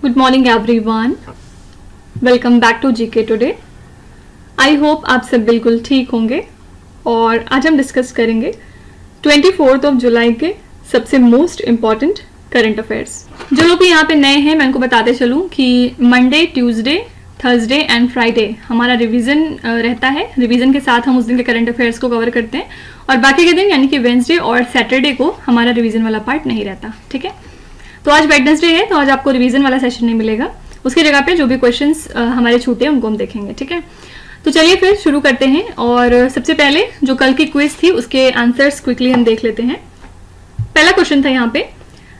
Good morning everyone, welcome back to GK today. I hope आप सब बिल्कुल ठीक होंगे और आज हम डिस्कस करेंगे 24 जुलाई के सबसे मोस्ट इम्पॉर्टेंट करंट अफेयर्स। जो लोग भी यहाँ पे नए हैं मैं उनको बताते चलूँ कि Monday, Tuesday, Thursday and Friday हमारा रिवीजन रहता है। रिवीजन के साथ हम उस दिन के करंट अफेयर्स को कवर करते हैं और बाकी के दिन यानी कि वेंसडे और सैटरडे को हमारा रिवीजन वाला पार्ट नहीं रहता। ठीक है, तो आज वेडनेसडे है तो आज आपको रिवीजन वाला सेशन नहीं मिलेगा। उसकी जगह पे जो भी क्वेश्चंस हमारे छूटे उनको हम देखेंगे। ठीक है, तो चलिए फिर शुरू करते हैं और सबसे पहले जो कल की क्विज थी उसके आंसर्स क्विकली हम देख लेते हैं। पहला क्वेश्चन था यहाँ पे,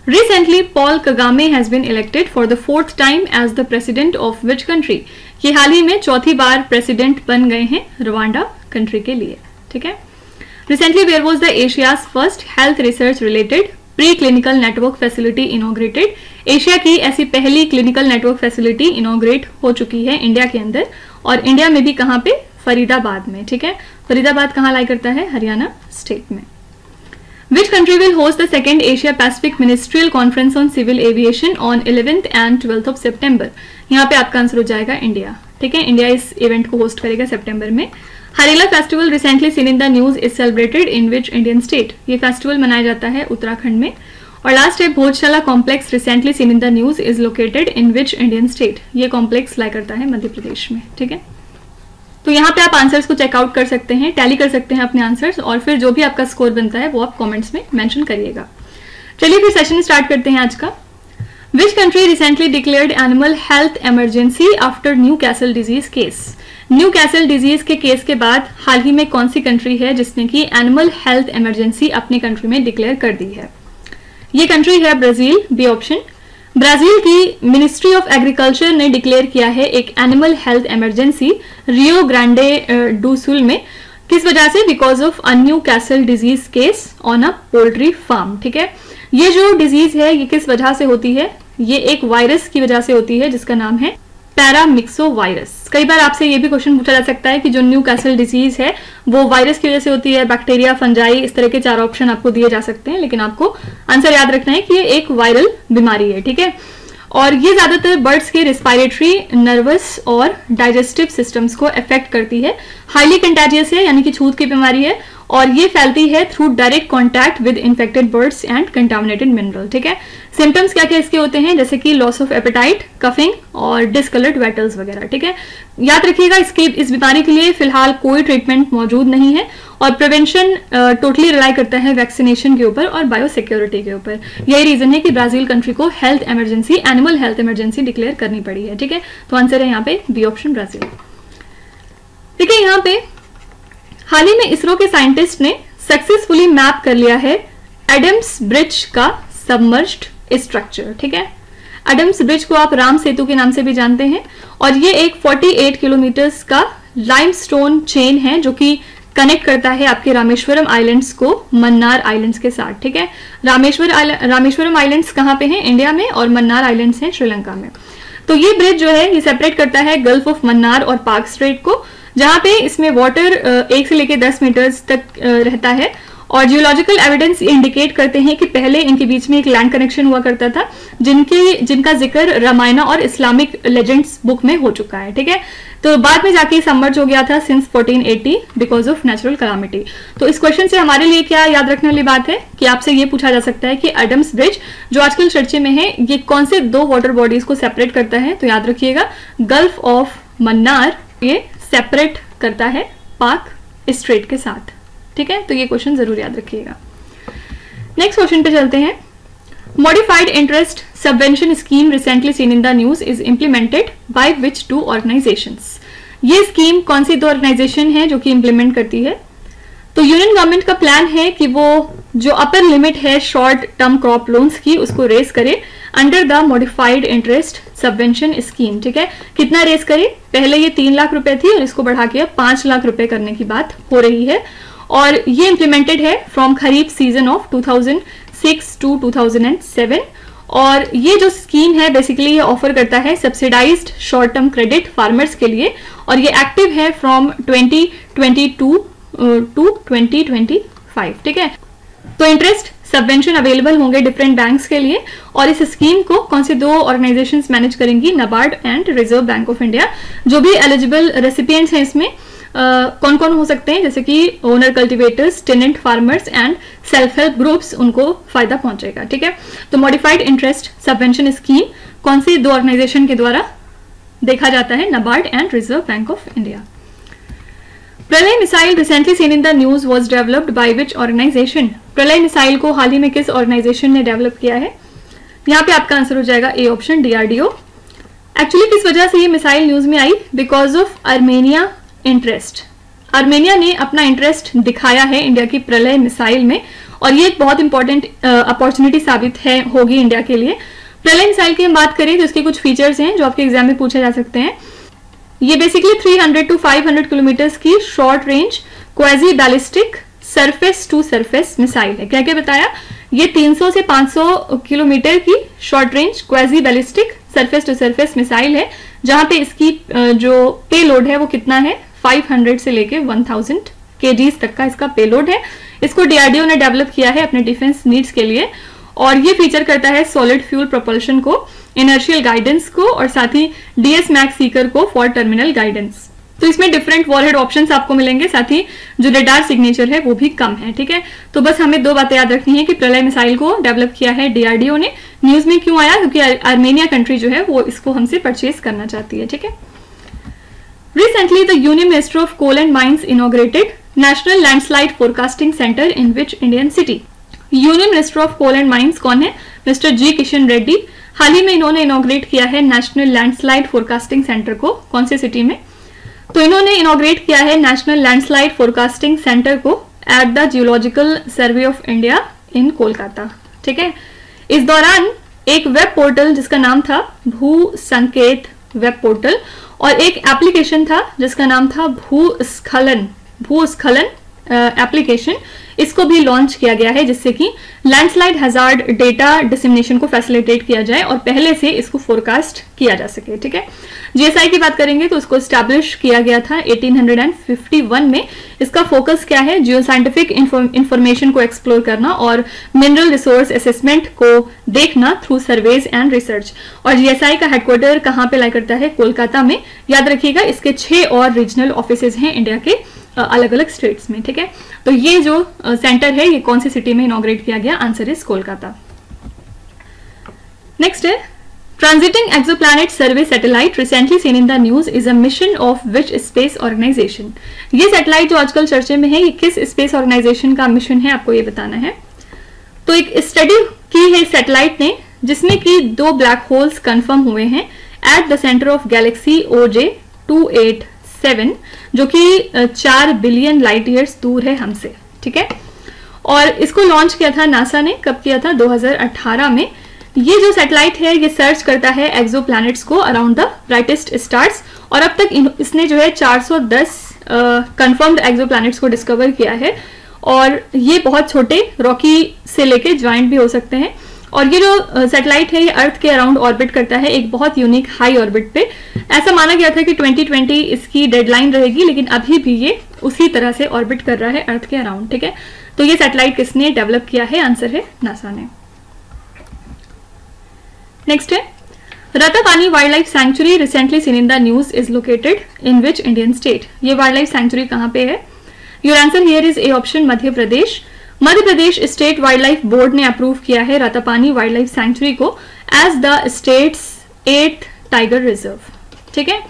recently Paul Kagame has been elected for the 4th time as the president of which country. ये हाल ही में चौथी बार प्रेसिडेंट बन गए हैं रवांडा कंट्री के लिए। ठीक है, recently where was the Asia's first health research related pre clinical network facility inaugurated. Asia की ऐसी पहली क्लिनिकल नेटवर्क फैसिलिटी इनॉग्रेट हो चुकी है इंडिया के अंदर, और इंडिया में भी कहाँ पे? फरीदाबाद में। ठीक है, फरीदाबाद कहाँ लाई करता है? हरियाणा स्टेट में। Which country will host the second Asia Pacific Ministerial Conference on Civil Aviation on 11th and 12th of September? यहाँ पे आपका आंसर हो जाएगा इंडिया। ठीक है, इंडिया इस इवेंट को होस्ट करेगा सितंबर में। Harela festival recently seen in the news is celebrated in which Indian state. ये फेस्टिवल मनाया जाता है उत्तराखंड में। और लास्ट है, Bhojshala complex recently seen in the news is located in which Indian state. ये कॉम्प्लेक्स लाई करता है मध्य प्रदेश में। ठीक है, तो यहाँ पे आप आंसर्स को चेकआउट कर सकते हैं, टैली कर सकते हैं अपने आंसर्स, और फिर जो भी आपका स्कोर बनता है वो आप कमेंट्स में मेंशन करिएगा। चलिए फिर सेशन स्टार्ट करते हैं आज का। Which country recently declared animal health emergency after new castle disease case. New castle disease के केस के बाद हाल ही में कौन सी कंट्री है जिसने की एनिमल हेल्थ इमरजेंसी अपनी कंट्री में डिक्लेयर कर दी है? ये कंट्री है ब्राजील, बी ऑप्शन। ब्राजील की मिनिस्ट्री ऑफ एग्रीकल्चर ने डिक्लेयर किया है एक animal health emergency Rio Grande do Sul में। किस वजह से? Because of a Newcastle disease case on a poultry farm. ठीक है, ये जो डिजीज है ये किस वजह से होती है? ये एक वायरस की वजह से होती है जिसका नाम है पैरामिक्सो वायरस। कई बार आपसे ये भी क्वेश्चन पूछा जा सकता है कि जो न्यू कैसल डिजीज है वो वायरस की वजह से होती है, बैक्टीरिया, फंजाई, इस तरह के 4 ऑप्शन आपको दिए जा सकते हैं, लेकिन आपको आंसर याद रखना है कि ये एक वायरल बीमारी है। ठीक है, और ये ज्यादातर बर्ड्स के रिस्पायरेटरी, नर्वस और डाइजेस्टिव सिस्टम्स को अफेक्ट करती है। हाईली कंटेजियस है यानी कि छूत की बीमारी है, और ये फैलती है through direct contact with infected birds and contaminated mineral. ठीक है, सिम्टम्स क्या क्या इसके होते हैं? जैसे कि लॉस ऑफ एपेटाइट, कफिंग और डिसकलर्ड वेटल्स वगैरह। ठीक है, याद रखिएगा इस बीमारी के लिए फिलहाल कोई ट्रीटमेंट मौजूद नहीं है और प्रिवेंशन टोटली रिलाई करता है वैक्सीनेशन के ऊपर और बायोसिक्योरिटी के ऊपर। यही रीजन है कि ब्राजील कंट्री को health emergency, animal health emergency declare करनी पड़ी है। ठीक है, तो आंसर है यहाँ पे बी ऑप्शन, ब्राजील। ठीक है, यहाँ पे हाल ही में इसरो के साइंटिस्ट ने सक्सेसफुली मैप कर लिया है एडम्स ब्रिज का सबमर्ज्ड स्ट्रक्चर। ठीक है, एडम्स ब्रिज को आप राम सेतु के नाम से भी जानते हैं, और ये एक 48 किलोमीटर्स का लाइमस्टोन चेन है जो कि कनेक्ट करता है आपके रामेश्वरम आइलैंड्स को मन्नार आइलैंड्स के साथ। ठीक है, रामेश्वरम आइलैंड्स कहाँ पे हैं? इंडिया में, और मन्नार आइलैंड्स हैं श्रीलंका में। तो ये ब्रिज जो है ये सेपरेट करता है गल्फ ऑफ मन्नार और पाक स्ट्रेट को, जहां पे इसमें वाटर 1 से लेकर 10 मीटर्स तक रहता है। और जियोलॉजिकल एविडेंस इंडिकेट करते हैं कि पहले इनके बीच में एक लैंड कनेक्शन हुआ करता था जिनका जिक्र रामायण और इस्लामिक लेजेंड्स बुक में हो चुका है। ठीक है, तो बाद में जाके सबमर्ज हो गया था since 1480 because of natural calamity. तो इस क्वेश्चन से हमारे लिए क्या याद रखने वाली बात है कि आपसे ये पूछा जा सकता है कि एडम्स ब्रिज जो आजकल चर्चे में है ये कौन से 2 वाटर बॉडीज को सेपरेट करता है? तो याद रखिएगा गल्फ ऑफ मन्नार ये सेपरेट करता है पाक स्ट्रेट के साथ। ठीक है, तो ये क्वेश्चन जरूर याद रखिएगा। नेक्स्ट क्वेश्चन पे चलते हैं। Modified interest subvention scheme recently seen in the news is implemented by which 2 organisations. ये स्कीम कौन सी 2 ऑर्गेनाइजेशन है जो कि इंप्लीमेंट करती है? तो यूनियन गवर्नमेंट का प्लान है कि वो जो अपर लिमिट है शॉर्ट टर्म क्रॉप लोन्स की उसको रेस करे under the modified interest subvention scheme. ठीक है, कितना रेस करे? पहले ये 3 लाख रुपए थी और इसको बढ़ा के अब 5 लाख रुपए करने की बात हो रही है, और ये इंप्लीमेंटेड है from kharif season of 2006 to 2007। और ये जो स्कीम है बेसिकली ये ऑफर करता है subsidised short term credit farmers के लिए, और ये एक्टिव है फ्रॉम 2022 टू 2025। ठीक है, तो इंटरेस्ट सबवेंशन अवेलेबल होंगे डिफरेंट बैंक्स के लिए, और इस स्कीम को कौन सी दो ऑर्गेनाइजेशंस मैनेज करेंगी, NABARD and Reserve Bank of India. जो भी एलिजिबल रेसिपिएंट्स हैं इसमें कौन कौन हो सकते हैं, जैसे कि owner cultivators, tenant farmers and self help groups, उनको फायदा पहुंचेगा। ठीक है, तो मॉडिफाइड इंटरेस्ट सबवेंशन स्कीम कौन सी दो ऑर्गेनाइजेशन के द्वारा देखा जाता है, NABARD and Reserve Bank of India. Pralay missile recently seen in the news was developed by which organisation. Pralay missile को हाल ही में किस ऑर्गेनाइजेशन ने डेवलप किया है? यहाँ पे आपका आंसर हो जाएगा ए ऑप्शन, डीआरडीओ। एक्चुअली किस वजह से ये मिसाइल न्यूज में आई? Because of Armenia interest. Armenia ने अपना इंटरेस्ट दिखाया है इंडिया की प्रलय मिसाइल में, और ये एक बहुत इंपॉर्टेंट अपॉर्चुनिटी साबित है होगी इंडिया के लिए। प्रलय मिसाइल की हम बात करें तो इसके कुछ फीचर्स हैं जो आपके एग्जाम में पूछे जा सकते हैं। ये बेसिकली 300 to 500 किलोमीटर की short range quasi ballistic surface to surface missile है। क्या क्या बताया? ये 300 से 500 किलोमीटर की short range quasi ballistic surface to surface missile है, जहां पे इसकी जो पेलोड है वो कितना है, 500 से लेके 1000 kgs तक का इसका पेलोड है। इसको डीआरडीओ ने डेवलप किया है अपने डिफेंस नीड्स के लिए, और ये फीचर करता है सॉलिड फ्यूल प्रोपल्शन को, इनर्शियल गाइडेंस को, और साथ ही डीएस मैक्स सीकर को फॉर टर्मिनल गाइडेंस। तो इसमें डिफरेंट वॉरहेड ऑप्शंस आपको मिलेंगे, साथ ही जो रेडार सिग्नेचर है वो भी कम है। ठीक है, तो बस हमें दो बातें याद रखनी है कि प्रलय मिसाइल को डेवलप किया है डीआरडीओ ने। न्यूज में क्यों आया? क्योंकि आर्मेनिया कंट्री जो है वो इसको हमसे परचेज करना चाहती है। ठीक है, Recently, the Union Minister of Coal and Mines inaugurated National Landslide Forecasting Center in which Indian city? Union minister of coal and mines कौन है? Mister G Kishan Reddy. हाल ही में इन्होंने इनॉग्रेट किया है नेशनल लैंडस्लाइड फोरकास्टिंग सेंटर को। कौन सी सिटी में? तो इन्होंने इनॉग्रेट किया है नेशनल लैंडस्लाइड फोरकास्टिंग सेंटर को at the geological survey of India in Kolkata. ठीक है, इस दौरान एक वेब पोर्टल जिसका नाम था भू संकेत वेब पोर्टल, और एक एप्लीकेशन था जिसका नाम था भूस्खलन एप्लीकेशन, इसको भी लॉन्च किया गया है, जिससे कि लैंडस्लाइड हैजार्ड डेटा डिसेमिनेशन को फैसिलिटेट किया जाए और पहले से इसको फोरकास्ट किया जा सके। ठीक है, जीएसआई की बात करेंगे तो इसको एस्टैब्लिश किया गया था 1851 में। इसका फोकस क्या है? जियो साइंटिफिक इंफॉर्मेशन को एक्सप्लोर करना और मिनरल रिसोर्स असेसमेंट को देखना थ्रू सर्वेज एंड रिसर्च। और जीएसआई का हेडक्वार्टर कहाँ पे लाई करता है? कोलकाता में। याद रखिएगा, इसके 6 और रीजनल ऑफिसेज हैं इंडिया के अलग अलग स्टेट्स में। ठीक है, तो ये जो सेंटर है ये कौन सी सिटी में इनॉग्रेट किया गया? Answer is Kolkata. नेक्स्ट है transiting exoplanet survey satellite recently seen in the news is a mission of which space organisation. ये सैटेलाइट जो आजकल चर्चे में है ये किस स्पेस ऑर्गेनाइजेशन का मिशन है, आपको ये बताना है। तो एक स्टडी की है सैटेलाइट ने जिसमें कि 2 ब्लैक होल्स कंफर्म हुए हैं at the centre of Galaxy OJ287, जो कि 4 बिलियन लाइट ईयर्स दूर है हमसे। ठीक है, और इसको लॉन्च किया था नासा ने। कब किया था? 2018 में। ये जो सैटेलाइट है ये सर्च करता है एक्सोप्लैनेट्स को अराउंड द ब्राइटेस्ट स्टार्स, और अब तक इसने जो है 410 कंफर्म्ड एक्सोप्लैनेट्स को डिस्कवर किया है, और ये बहुत छोटे रॉकी से लेके ज्वाइंट भी हो सकते हैं। और ये जो सैटेलाइट है ये अर्थ के अराउंड ऑर्बिट करता है एक बहुत यूनिक हाई ऑर्बिट पे। ऐसा माना गया था कि 2020 इसकी डेडलाइन रहेगी, लेकिन अभी भी ये उसी तरह से ऑर्बिट कर रहा है अर्थ के अराउंड। ठीक है, तो ये सैटेलाइट किसने डेवलप किया है? आंसर है नासा ने। नेक्स्ट है Ratapani wildlife sanctuary recently seen in the news is located in which Indian state. ये वाइल्ड लाइफ सैंक्चुरी कहाँ पे है? Your answer here is A option, Madhya Pradesh. Madhya Pradesh state wildlife board ने अप्रूव किया है रातापानी वाइल्ड लाइफ सैंक्चुरी को as the state's 8th tiger reserve. ठीक है,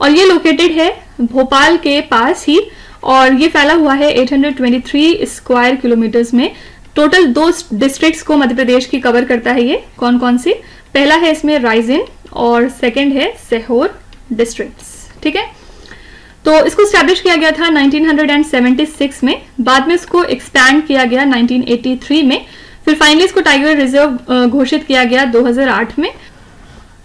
और ये लोकेटेड है भोपाल के पास ही, और ये फैला हुआ है 823 स्क्वायर किलोमीटर्स में। टोटल 2 डिस्ट्रिक्ट्स को मध्य प्रदेश की कवर करता है ये। कौन कौन सी? पहला है इसमें राइजिन और सेकंड है सीहोर डिस्ट्रिक्ट्स। ठीक है, तो इसको स्टैब्लिश किया गया था 1976 में, बाद में इसको एक्सपैंड किया गया 1983 में, फिर फाइनली इसको टाइगर रिजर्व घोषित किया गया 2008 में।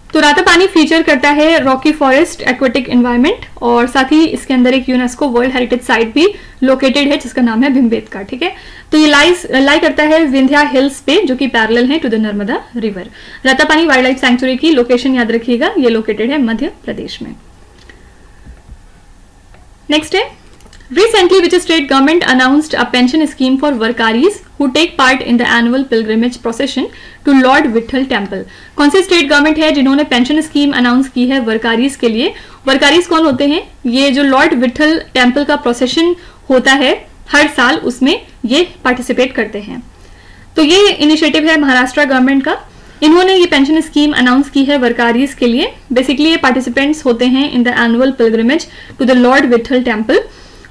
तो रातापानी फीचर करता है रॉकी फॉरेस्ट एक्वेटिक एनवायरनमेंट, और साथ ही इसके अंदर एक यूनेस्को वर्ल्ड हेरिटेज साइट भी लोकेटेड है जिसका नाम है भिमबेटका। ठीक है, तो ये लाई करता है विंध्या हिल्स पे जो कि पैरेलल है to the Narmada river. Ratapani wildlife sanctuary की लोकेशन याद रखिएगा, ये लोकेटेड है मध्य प्रदेश में। नेक्स्ट है Recently, which state government announced a pension scheme for Varkaris who take part in the annual pilgrimage procession to Lord Vitthal Temple? कौन सी state government है जिन्होंने पेंशन स्कीम अनाउंस की है वर्कारीज के लिए? वर्कारीज कौन होते हैं? ये जो लॉर्ड विठल टेम्पल का प्रोसेशन होता है हर साल, उसमें ये पार्टिसिपेट करते हैं। तो ये इनिशिएटिव है महाराष्ट्र गवर्नमेंट का। इन्होंने ये पेंशन स्कीम अनाउंस की है वर्कारीज के लिए। बेसिकली ये पार्टिसिपेंट्स होते हैं in the annual pilgrimage to the lord Vitthal temple.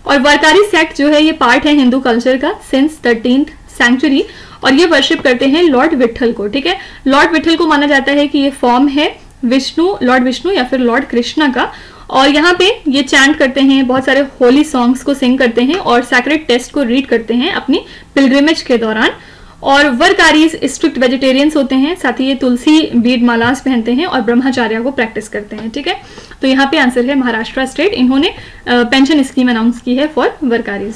और वर्कारी सेक्ट जो है ये पार्ट है हिंदू कल्चर का सिंस 13th सेंचुरी, और ये वर्शिप करते हैं लॉर्ड विठल को। ठीक है, लॉर्ड विठल को माना जाता है कि ये फॉर्म है विष्णु, लॉर्ड विष्णु या फिर लॉर्ड कृष्णा का। और यहाँ पे ये चैंट करते हैं, बहुत सारे होली सॉन्ग्स को सिंग करते हैं और सैक्रेड टेक्स्ट को रीड करते हैं अपनी पिलग्रिमेज के दौरान। और वर्कारीज स्ट्रिक्ट वेजिटेरियंस होते हैं, साथ ही ये तुलसी बीड मालास पहनते हैं और ब्रह्मचार्य को प्रैक्टिस करते हैं। ठीक है, तो यहाँ पे आंसर है महाराष्ट्र स्टेट, इन्होंने पेंशन स्कीम अनाउंस की है फॉर वर्कारीज।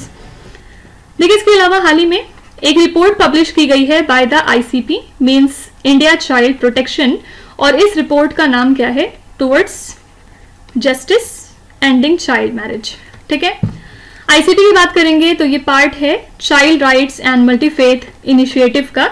देखिए, इसके अलावा हाल ही में एक रिपोर्ट पब्लिश की गई है by the ICP means India child protection, और इस रिपोर्ट का नाम क्या है? Towards justice ending child marriage. ठीक है, ICP की बात करेंगे तो ये पार्ट है चाइल्ड राइट्स एंड मल्टीफेथ इनिशिएटिव का।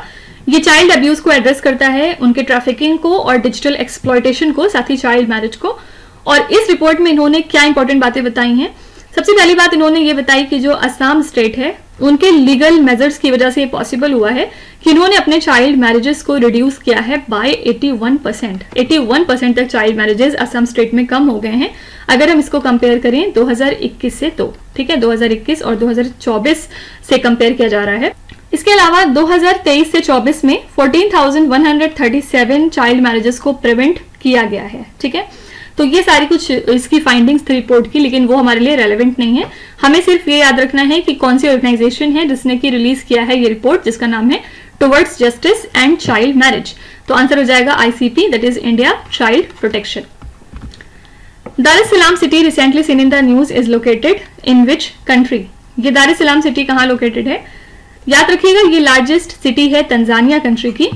ये चाइल्ड अब्यूज को एड्रेस करता है, उनके ट्रैफिकिंग को और डिजिटल एक्सप्लॉयटेशन को, साथ ही चाइल्ड मैरिज को। और इस रिपोर्ट में इन्होंने क्या इंपॉर्टेंट बातें बताई हैं? सबसे पहली बात इन्होंने ये बताई कि जो असम स्टेट है उनके लीगल मेजर्स की वजह से ये पॉसिबल हुआ है कि इन्होंने अपने चाइल्ड मैरिजेस को रिड्यूस किया है बाय 81%। 81% तक चाइल्ड मैरिजेस असम स्टेट में कम हो गए हैं अगर हम इसको कंपेयर करें 2021 से। तो ठीक है, 2021 और 2024 से कंपेयर किया जा रहा है। इसके अलावा 2023 से 24 में 14,137 चाइल्ड मैरिजेस को प्रिवेंट किया गया है। ठीक है, तो ये सारी कुछ इसकी फाइंडिंग्स थी रिपोर्ट की, लेकिन वो हमारे लिए रेलेवेंट नहीं है। हमें सिर्फ ये याद रखना है कि कौन सी ऑर्गेनाइजेशन है जिसने की रिलीज किया है ये रिपोर्ट, जिसका नाम है towards justice and child marriage. तो आंसर हो जाएगा ICP, that is India child protection. दार es Salaam city recently seen in the news is located in which country? ये दार एस सलाम सिटी कहाँ लोकेटेड है? याद रखिएगा, ये लार्जेस्ट सिटी है तंजानिया कंट्री की,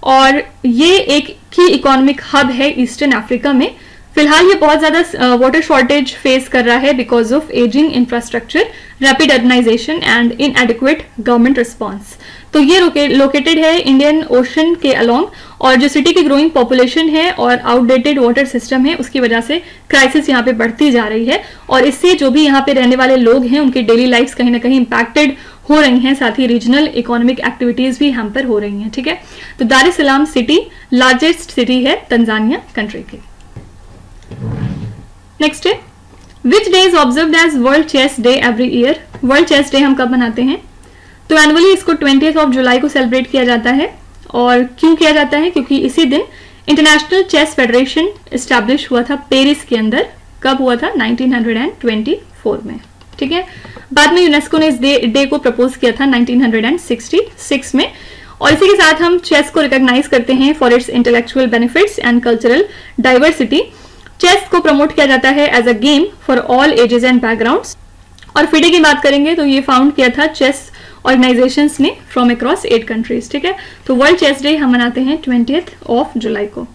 और ये एक की इकोनॉमिक हब है ईस्टर्न अफ्रीका में। फिलहाल ये बहुत ज्यादा वाटर शॉर्टेज फेस कर रहा है because of ageing infrastructure, rapid urbanisation and inadequate government response. तो ये लोकेटेड है इंडियन ओशन के अलोंग, और जो सिटी की ग्रोइंग पॉपुलेशन है और आउटडेटेड वाटर सिस्टम है उसकी वजह से क्राइसिस यहाँ पे बढ़ती जा रही है, और इससे जो भी यहाँ पे रहने वाले लोग हैं उनकी डेली लाइफ कहीं ना कहीं इंपैक्टेड हो रही हैं, साथ ही रीजनल इकोनॉमिक एक्टिविटीज भी हैम्पर हो रही हैं। ठीक है, तो Dar es Salaam city largest city है तंजानिया कंट्री की। नेक्स्ट है, which day is observed as world chess day every year? World chess day हम कब मनाते हैं? तो एनुअली इसको 20 जुलाई को सेलिब्रेट किया जाता है। और क्यों किया जाता है? क्योंकि इसी दिन इंटरनेशनल चेस फेडरेशन एस्टैब्लिश हुआ था पेरिस के अंदर। कब हुआ था? 1924 में। ठीक है, बाद में यूनेस्को ने इस डे को प्रपोज किया था 1966 में। और इसी के साथ हम चेस को रिकॉग्नाइज करते हैं for its intellectual benefits and cultural diversity. Chess को प्रमोट किया जाता है as a game for all ages and backgrounds. और फिडे की बात करेंगे तो ये फाउंड किया था चेस ऑर्गेनाइजेशंस ने फ्रॉम अक्रॉस 8 कंट्रीज। ठीक है, तो वर्ल्ड चेस डे हम मनाते हैं 20 जुलाई को।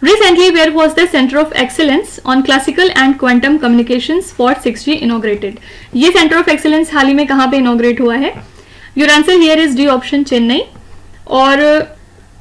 Recently, where was the Center of Excellence on Classical and Quantum Communications for 6G inaugurated? ये Center of Excellence हाल ही में कहाँ पे inaugurate हुआ है? Your answer here is D option, Chennai. और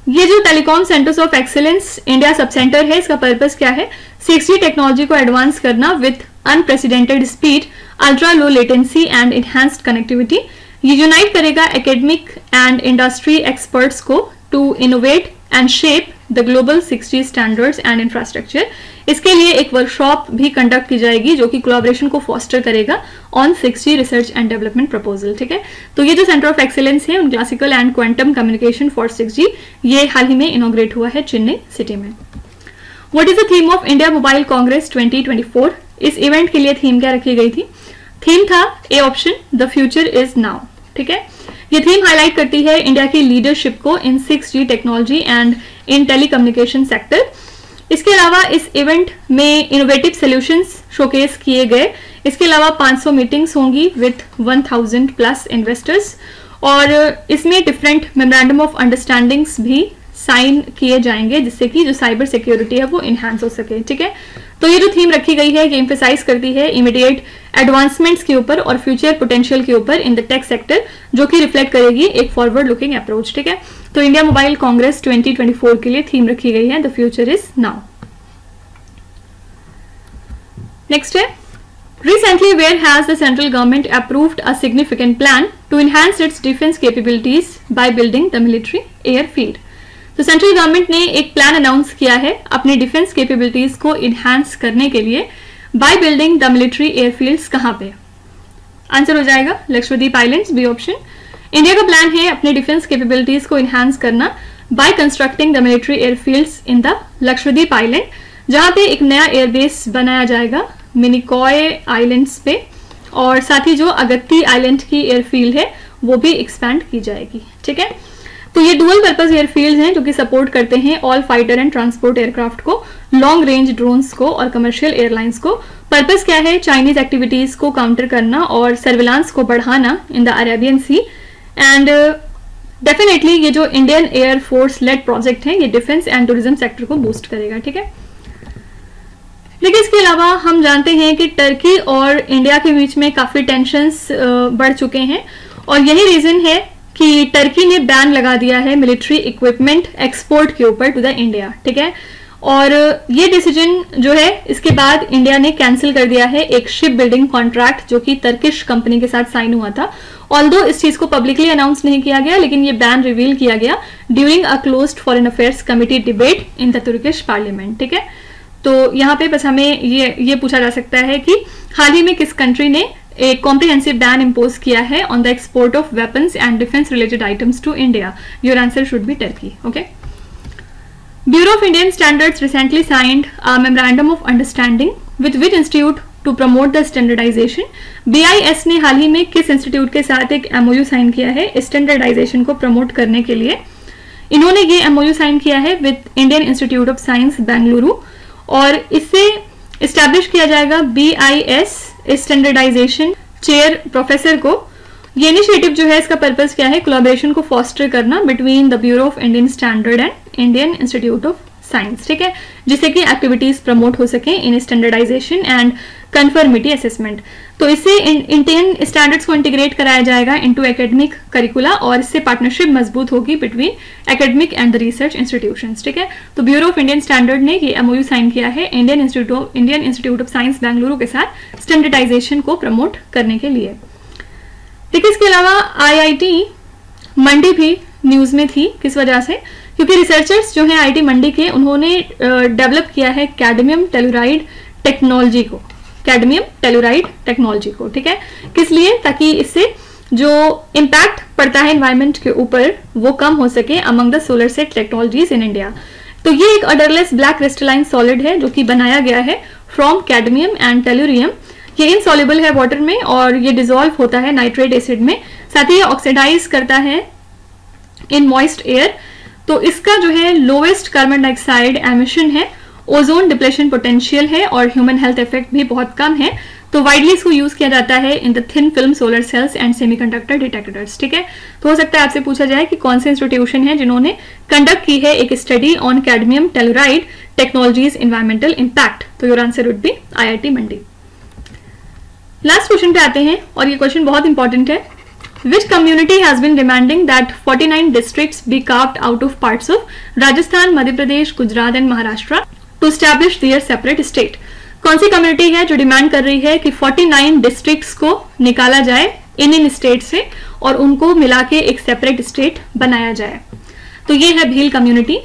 ये जो telecom centres of excellence India sub centre है, इसका पर्पस क्या है? 6G टेक्नोलॉजी को एडवांस करना with unprecedented speed, ultra low latency and enhanced connectivity. ये यूनाइट करेगा एकेडमिक एंड इंडस्ट्री एक्सपर्ट्स को to innovate and shape the global 6G standards and infrastructure. इसके लिए एक वर्कशॉप भी कंडक्ट की जाएगी जो कि कोलैबोरेशन को फॉस्टर करेगा on 6G research and development proposal. ठीक है, तो ये जो सेंटर ऑफ एक्सीलेंस है उन classical and quantum communication for 6G, ये हाल ही में इनॉग्रेट हुआ है चेन्नई सिटी में। What is the theme of India mobile Congress 2024? इस इवेंट के लिए थीम क्या रखी गई थी? थीम था A option, the future is now. ठीक है, ये थीम हाईलाइट करती है इंडिया की लीडरशिप को इन 6G technology and in telecommunication sector. इसके अलावा इस इवेंट में इनोवेटिव सॉल्यूशंस शोकेस किए गए। इसके अलावा 500 मीटिंग्स होंगी विथ 1000+ इन्वेस्टर्स, और इसमें डिफरेंट मेमोरेंडम ऑफ अंडरस्टैंडिंग्स भी साइन किए जाएंगे जिससे कि जो साइबर सिक्योरिटी है वो इन्हांस हो सके। ठीक है, तो ये जो थीम रखी गई है ये एम्फेसाइज करती है इमीडिएट एडवांसमेंट्स के ऊपर और फ्यूचर पोटेंशियल के ऊपर इन द टेक सेक्टर, जो कि रिफ्लेक्ट करेगी एक फॉरवर्ड लुकिंग अप्रोच। ठीक है, तो इंडिया मोबाइल कांग्रेस 2024 के लिए थीम रखी गई है the future is now. Next है, recently where has the central government approved a significant plan to enhance its defense capabilities by building the military airfield। तो सेंट्रल गवर्नमेंट ने एक प्लान अनाउंस किया है अपनी डिफेंस कैपेबिलिटीज को enhance करने के लिए by building the military airfields. कहां पे? आंसर हो जाएगा Lakshadweep islands, B option. India का प्लान है अपनी डिफेंस कैपेबिलिटीज को इनहांस करना by constructing the military airfields in the Lakshadweep island, जहां पे एक नया एयरबेस बनाया जाएगा मिनिकॉय आइलैंड्स पे, और साथ ही जो अगत्ती आइलैंड की एयरफील्ड है वो भी एक्सपैंड की जाएगी। ठीक है, तो ये डुअल पर्पस एयरफील्ड हैं जो कि सपोर्ट करते हैं all fighter and transport aircraft को, लॉन्ग रेंज ड्रोन्स को और कमर्शियल एयरलाइंस को। पर्पस क्या है? चाइनीज एक्टिविटीज को काउंटर करना और सर्विलांस को बढ़ाना in the Arabian sea. And definitely ये जो Indian air force led project है ये डिफेंस एंड टूरिज्म सेक्टर को बूस्ट करेगा। ठीक है, लेकिन इसके अलावा हम जानते हैं कि टर्की और इंडिया के बीच में काफी टेंशंस बढ़ चुके हैं, और यही रीजन है कि टर्की ने बैन लगा दिया है मिलिट्री इक्विपमेंट एक्सपोर्ट के ऊपर टू द इंडिया। ठीक है, और ये डिसीजन जो है इसके बाद इंडिया ने कैंसिल कर दिया है एक शिप बिल्डिंग कॉन्ट्रैक्ट जो कि टर्किश कंपनी के साथ साइन हुआ था। ऑल्दो इस चीज को पब्लिकली अनाउंस नहीं किया गया, लेकिन ये बैन रिवील किया गया during a closed foreign affairs committee debate in the Turkish parliament. ठीक है, तो यहाँ पे बस हमें ये पूछा जा सकता है कि हाल ही में किस कंट्री ने एक कॉम्प्रिहेंसिव बैन इम्पोज किया है on the export of weapons and defence related items to India. Your answer should be Turkey. Okay, bureau of Indian standards recently signed a memorandum of understanding with which institute to promote the standardisation. BIS ने हाल ही में किस institute के साथ एक MOU sign किया है standardisation को प्रमोट करने के लिए? इन्होंने ये MOU साइन किया है with Indian institute of science Bengaluru, और इससे इस्टेब्लिश किया जाएगा BIS स्टैंडर्डाइजेशन चेयर प्रोफेसर को। ये इनिशिएटिव जो है इसका पर्पस क्या है? कोलैबोरेशन को फॉस्टर करना between the bureau of Indian standard and Indian institute of science. ठीक है, जिससे कि एक्टिविटीज प्रमोट हो सके इन स्टैंडर्डाइजेशन एंड कंफर्मिटी असेसमेंट। तो इससे इंडियन स्टैंडर्ड्स को इंटीग्रेट कराया जाएगा इनटू एकेडमिक करिकुला, और इससे पार्टनरशिप मजबूत होगी between academic and the research institutions. ठीक है, तो ब्यूरो ऑफ इंडियन स्टैंडर्ड ने ये MOU साइन किया है Indian institute of science Bengaluru के साथ स्टैंडर्डाइजेशन को प्रमोट करने के लिए। देखिए, इसके अलावा IIT मंडी भी न्यूज में थी। किस वजह से? क्योंकि रिसर्चर्स जो हैं IIT मंडी के, उन्होंने डेवलप किया है कैडमियम टेलुराइड टेक्नोलॉजी को, कैडमियम टेलुराइड टेक्नोलॉजी को। ठीक है, किस लिए? ताकि इससे जो इम्पैक्ट पड़ता है एनवायरमेंट के ऊपर वो कम हो सके among the solar set technologies in India. तो ये एक अडरलेस ब्लैक क्रिस्टलाइन सॉलिड है जो कि बनाया गया है फ्रॉम कैडमियम एंड टेलुरियम। ये इनसॉल्युबल है वाटर में और ये डिसॉल्व होता है नाइट्रेट एसिड में, साथ ही ये ऑक्सीडाइज करता है इन मॉइस्ट एयर। तो इसका जो है लोवेस्ट कार्बन डाइऑक्साइड एमिशन है, ओजोन डिप्लेशन पोटेंशियल है और ह्यूमन हेल्थ इफेक्ट भी बहुत कम है। तो वाइडली इसको यूज किया जाता है in the thin film solar cells and semiconductor detectors. ठीक है, तो हो सकता है आपसे पूछा जाए कि कौन से इंस्टीट्यूशन है जिन्होंने कंडक्ट की है एक study on cadmium telluride technologies environmental impact. तो your answer would be IIT Mandi. Last question पे आते हैं और ये क्वेश्चन बहुत इंपॉर्टेंट है। Which community has been demanding that 49 districts be carved out of parts of Rajasthan, Madhya Pradesh, Gujarat and Maharashtra to establish their separate state? कौन सी community है जो डिमांड कर रही है कि 49 डिस्ट्रिक्ट्स को निकाला जाए इन स्टेट से और उनको मिला के एक सेपरेट स्टेट बनाया जाए? तो ये है भील कम्युनिटी।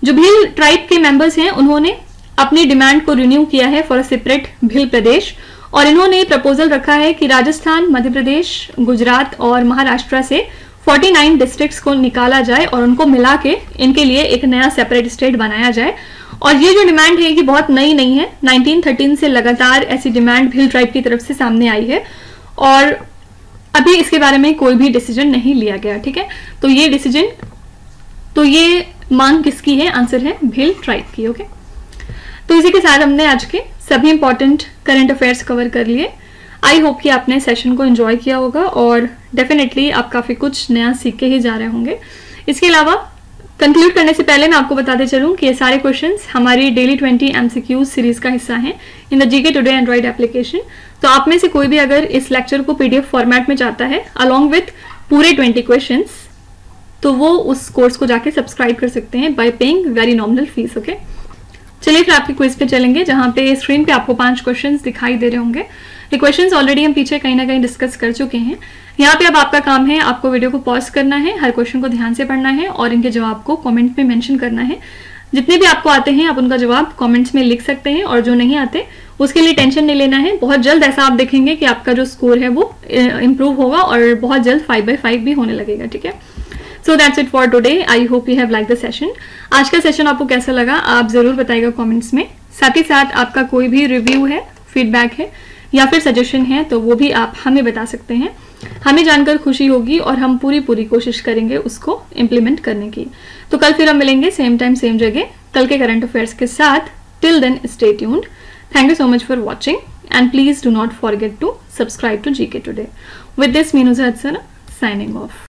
जो भील ट्राइब के मेंबर्स हैं उन्होंने अपनी डिमांड को रिन्यू किया है फॉर अ सेपरेट भील प्रदेश, और इन्होंने प्रपोजल रखा है कि राजस्थान, मध्य प्रदेश, गुजरात और महाराष्ट्र से 49 डिस्ट्रिक्ट्स को निकाला जाए और उनको मिला के इनके लिए एक नया सेपरेट स्टेट बनाया जाए। और ये जो डिमांड है ये बहुत नई नहीं है, 1913 से लगातार ऐसी डिमांड भील ट्राइब की तरफ से सामने आई है और अभी इसके बारे में कोई भी डिसीजन नहीं लिया गया। ठीक है, तो ये डिसीजन, तो ये मांग किसकी है? आंसर है भील ट्राइब की। ओके, तो इसी के साथ हमने आज के सभी इंपॉर्टेंट करंट अफेयर्स कवर कर लिए। आई होप कि आपने सेशन को एंजॉय किया होगा और डेफिनेटली आप काफ़ी कुछ नया सीख के ही जा रहे होंगे। इसके अलावा कंक्लूड करने से पहले मैं आपको बताते चलूं कि ये सारे क्वेश्चंस हमारी डेली 20 MCQ सीरीज का हिस्सा हैं in the GK today Android application. तो आप में से कोई भी अगर इस लेक्चर को PDF फॉर्मेट में चाहता है अलॉन्ग विथ पूरे 20 क्वेश्चंस, तो वो उस कोर्स को जाके सब्सक्राइब कर सकते हैं bye paying very nominal fees. Okay, चलिए फिर आपके क्विज पे चलेंगे, जहां पे स्क्रीन पे आपको 5 क्वेश्चंस दिखाई दे रहे होंगे। ये क्वेश्चंस ऑलरेडी हम पीछे कहीं ना कहीं डिस्कस कर चुके हैं। यहाँ पे अब आपका काम है, आपको वीडियो को पॉज करना है, हर क्वेश्चन को ध्यान से पढ़ना है और इनके जवाब को कमेंट में मेंशन करना है। जितने भी आपको आते हैं आप उनका जवाब कमेंट्स में लिख सकते हैं, और जो नहीं आते उसके लिए टेंशन नहीं लेना है। बहुत जल्द ऐसा आप देखेंगे कि आपका जो स्कोर है वो इम्प्रूव होगा और बहुत जल्द 5/5 भी होने लगेगा। ठीक है, so that's it for today. I hope you have like the session. आज का सेशन आपको कैसा लगा आप जरूर बताइएगा कमेंट्स में। साथ ही साथ आपका कोई भी रिव्यू है, फीडबैक है या फिर सजेशन है तो वो भी आप हमें बता सकते हैं। हमें जानकर खुशी होगी और हम पूरी कोशिश करेंगे उसको इम्प्लीमेंट करने की। तो कल फिर हम मिलेंगे सेम टाइम सेम जगह कल के करंट अफेयर्स के साथ। Till then stay tuned. Thank you so much for watching and please do not forget to subscribe to GK Today. With this, Meenuza Hatsana signing off.